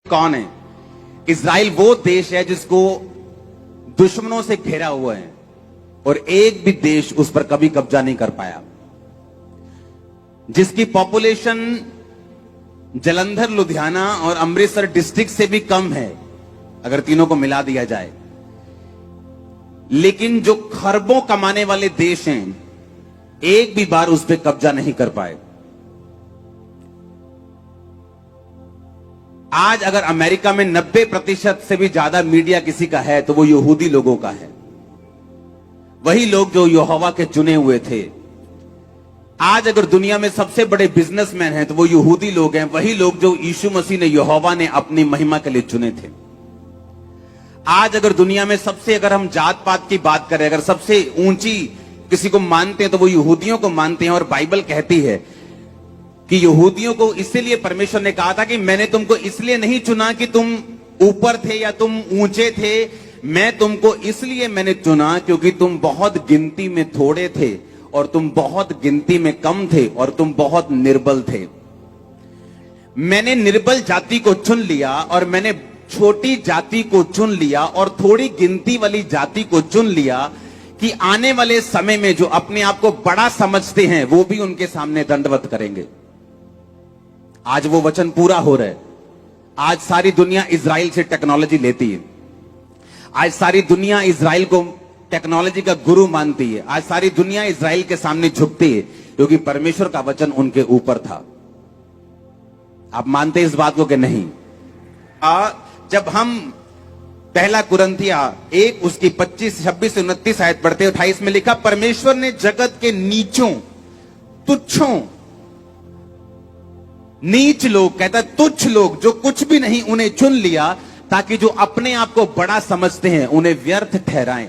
कौन है? इजराइल वो देश है जिसको दुश्मनों से घेरा हुआ है और एक भी देश उस पर कभी कब्जा नहीं कर पाया, जिसकी पॉपुलेशन जलंधर, लुधियाना और अमृतसर डिस्ट्रिक्ट से भी कम है अगर तीनों को मिला दिया जाए। लेकिन जो खरबों कमाने वाले देश हैं, एक भी बार उस पर कब्जा नहीं कर पाए। आज अगर अमेरिका में 90% से भी ज्यादा मीडिया किसी का है तो वो यहूदी लोगों का है, वही लोग जो यहोवा के चुने हुए थे। आज अगर दुनिया में सबसे बड़े बिजनेसमैन हैं तो वो यहूदी लोग हैं, वही लोग जो यीशु मसीह ने, यहोवा ने अपनी महिमा के लिए चुने थे। आज अगर दुनिया में सबसे, अगर हम जात पात की बात करें, अगर सबसे ऊंची किसी को मानते हैं तो वो यहूदियों को मानते हैं। और बाइबल कहती है कि यहूदियों को इसलिए परमेश्वर ने कहा था कि मैंने तुमको इसलिए नहीं चुना कि तुम ऊपर थे या तुम ऊंचे थे, मैं तुमको इसलिए मैंने चुना क्योंकि तुम बहुत गिनती में थोड़े थे और तुम बहुत गिनती में कम थे और तुम बहुत निर्बल थे। मैंने निर्बल जाति को चुन लिया और मैंने छोटी जाति को चुन लिया और थोड़ी गिनती वाली जाति को चुन लिया कि आने वाले समय में जो अपने आप को बड़ा समझते हैं वो भी उनके सामने दंडवत करेंगे। आज वो वचन पूरा हो रहा है। आज सारी दुनिया इजराइल से टेक्नोलॉजी लेती है। आज सारी दुनिया इजराइल को टेक्नोलॉजी का गुरु मानती है। आज सारी दुनिया इजराइल के सामने झुकती है क्योंकि परमेश्वर का वचन उनके ऊपर था। आप मानते इस बात को कि नहीं? जब हम पहला कुरिन्थिया 1 उसकी 25, 26 से 29 आयत पढ़ते, 28 में लिखा, परमेश्वर ने जगत के नीचों, तुच्छों, नीच लोग, कहता तुच्छ लोग जो कुछ भी नहीं, उन्हें चुन लिया ताकि जो अपने आप को बड़ा समझते हैं उन्हें व्यर्थ ठहराएं।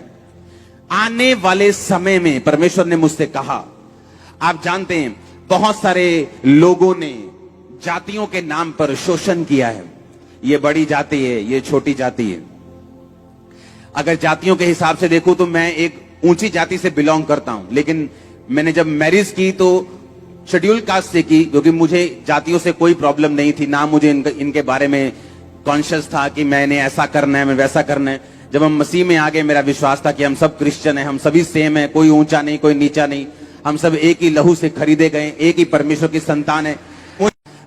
आने वाले समय में परमेश्वर ने मुझसे कहा, आप जानते हैं बहुत सारे लोगों ने जातियों के नाम पर शोषण किया है। ये बड़ी जाति है, ये छोटी जाति है। अगर जातियों के हिसाब से देखूं तो मैं एक ऊंची जाति से बिलोंग करता हूं, लेकिन मैंने जब मैरिज की तो शेड्यूल कास्ट से की क्योंकि मुझे जातियों से कोई प्रॉब्लम नहीं थी, ना मुझे इनके बारे में कॉन्शियस था कि मैंने ऐसा करना है, मैं वैसा करना है। जब हम मसीह में आ गए, मेरा विश्वास था कि हम सब क्रिश्चियन हैं, हम सभी सेम हैं, कोई ऊंचा नहीं, कोई नीचा नहीं, हम सब एक ही लहू से खरीदे गए, एक ही परमेश्वर की संतान है।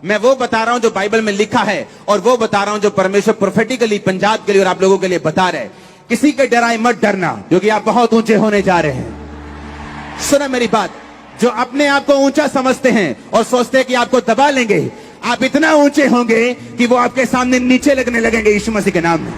मैं वो बता रहा हूं जो बाइबल में लिखा है और वो बता रहा हूं जो परमेश्वर प्रोफेटिकली पंजाब के लिए और आप लोगों के लिए बता रहे। किसी के डराए मत डरना क्योंकि आप बहुत ऊंचे होने जा रहे हैं। सुना मेरी बात, जो अपने आप को ऊंचा समझते हैं और सोचते हैं कि आपको दबा लेंगे, आप इतना ऊंचे होंगे कि वो आपके सामने नीचे लगने लगेंगे यीशु मसीह के नाम में।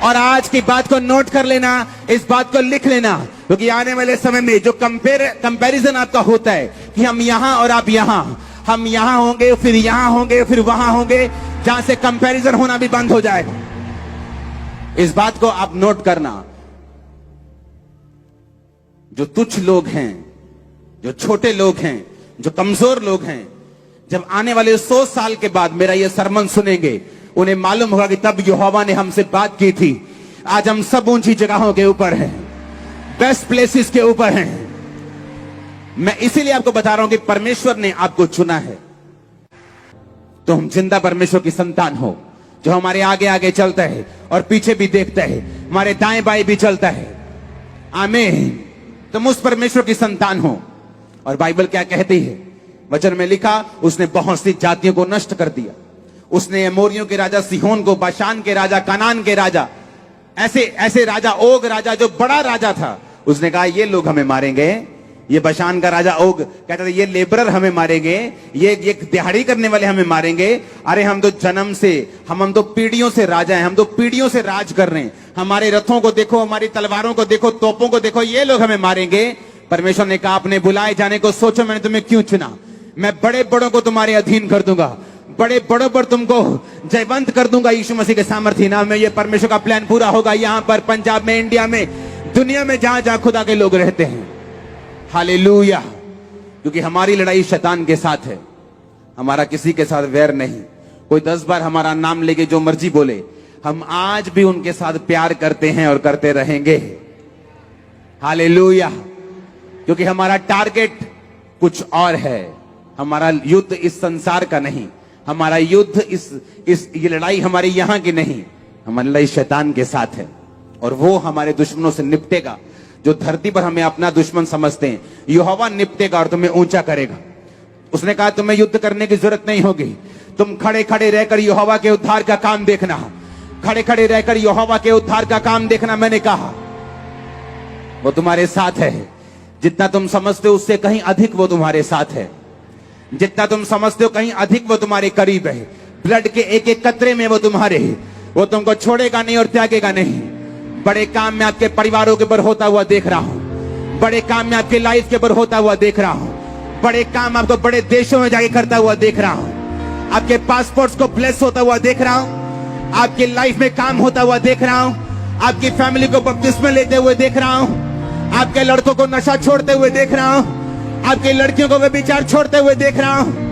और आज की बात को नोट कर लेना, इस बात को लिख लेना, क्योंकि आने वाले समय में जो कंपैरिजन आपका होता है कि हम यहां और आप यहां, हम यहां होंगे फिर यहां होंगे फिर वहां होंगे, जहां से कंपैरिजन होना भी बंद हो जाएगा। इस बात को आप नोट करना। जो तुच्छ लोग हैं, जो छोटे लोग हैं, जो कमजोर लोग हैं, जब आने वाले 100 साल के बाद मेरा ये सरमन सुनेंगे, उन्हें मालूम होगा कि तब यहोवा ने हमसे बात की थी। आज हम सब ऊंची जगहों के ऊपर हैं, बेस्ट प्लेसेस के ऊपर हैं। मैं इसीलिए आपको बता रहा हूं कि परमेश्वर ने आपको चुना है तो हम जिंदा परमेश्वर की संतान हो, जो हमारे आगे आगे चलता है और पीछे भी देखता है, हमारे दाएं बाएं भी चलता है। आमीन। तुम उस परमेश्वर की संतान हो। और बाइबल क्या कहती है? वचन में लिखा, उसने बहुत सी जातियों को नष्ट कर दिया। उसने एमोरियों के राजा सिहोन को, बाशान के राजा, कनान के राजा, ऐसे ऐसे राजा, ओग राजा जो बड़ा राजा था, उसने कहा ये लोग हमें मारेंगे। ये बाशान का राजा ओग कहता था ये लेबरर हमें मारेंगे, ये दिहाड़ी करने वाले हमें मारेंगे। अरे हम तो जन्म से, हम तो पीढ़ियों से राजा हैं, हम तो पीढ़ियों से राज कर रहे हैं। हमारे रथों को देखो, हमारी तलवारों को देखो, तोपों को देखो, ये लोग हमें मारेंगे। परमेश्वर ने कहा, अपने बुलाए जाने को सोचो, मैंने तुम्हें क्यों चुना। मैं बड़े बड़ों को तुम्हारे अधीन कर दूंगा, बड़े बड़ों पर तुमको जयवंत कर दूंगा यीशु मसीह के सामर्थ्य नाम में। ये परमेश्वर का प्लान पूरा होगा यहां पर, पंजाब में, इंडिया में, दुनिया में, जहां जहां खुदा के लोग रहते हैं। हालेलुया। क्योंकि हमारी लड़ाई शैतान के साथ है, हमारा किसी के साथ वैर नहीं। कोई 10 बार हमारा नाम लेके जो मर्जी बोले, हम आज भी उनके साथ प्यार करते हैं और करते रहेंगे। हालेलुया। क्योंकि हमारा टारगेट कुछ और है। हमारा युद्ध इस संसार का नहीं, हमारा युद्ध ये लड़ाई हमारी यहां की नहीं, हमारी लड़ाई शैतान के साथ है, और वो हमारे दुश्मनों से निपटेगा। जो धरती पर हमें अपना दुश्मन समझते हैं, यहोवा निपटेगा और तुम्हें ऊंचा करेगा। उसने कहा तुम्हें युद्ध करने की जरूरत नहीं होगी, तुम खड़े खड़े रहकर यहोवा के उद्धार का काम देखना, खड़े खड़े रहकर यहोवा के उद्धार का काम देखना। मैंने कहा वो तुम्हारे साथ है, जितना तुम समझते हो उससे कहीं अधिक वो तुम्हारे साथ है, जितना तुम समझते हो कहीं अधिक वो तुम्हारे करीब है। ब्लड के एक एक कतरे में वो तुम्हारे है, वो तुमको छोड़ेगा नहीं और त्यागेगा नहीं। बड़े काम में आपके परिवारों के ऊपर होता हुआ देख रहा हूं, बड़े काम में आपके लाइफ के ऊपर होता हुआ देख रहा हूं, बड़े काम आपको बड़े देशों में जाके करता हुआ देख रहा हूं, आपके पासपोर्ट्स को ब्लेस होता हुआ देख रहा हूं, आपके लाइफ में काम होता हुआ देख रहा हूं, आपकी फैमिली को बपतिस्मा लेते हुए देख रहा हूं, आपके लड़कों को नशा छोड़ते हुए देख रहा हूं, आपकी लड़कियों को व्यभिचार छोड़ते हुए देख रहा हूं।